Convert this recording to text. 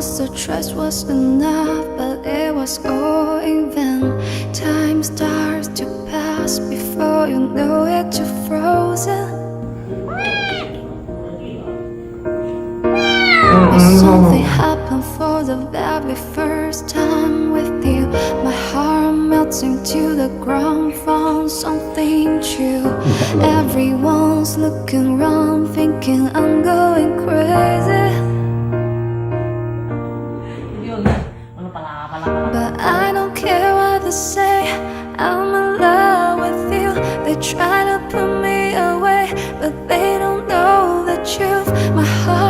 once the trust was enough, but it was all in vain. Time starts to pass before you know it, you're frozen. But something happened for the very first time with you. My heart melts into the ground, found something true. Everyone's looking around, thinking I'm going crazy. But I don't care what they say, I'm in love with you. They try to put me away, but they don't know the truth. My heart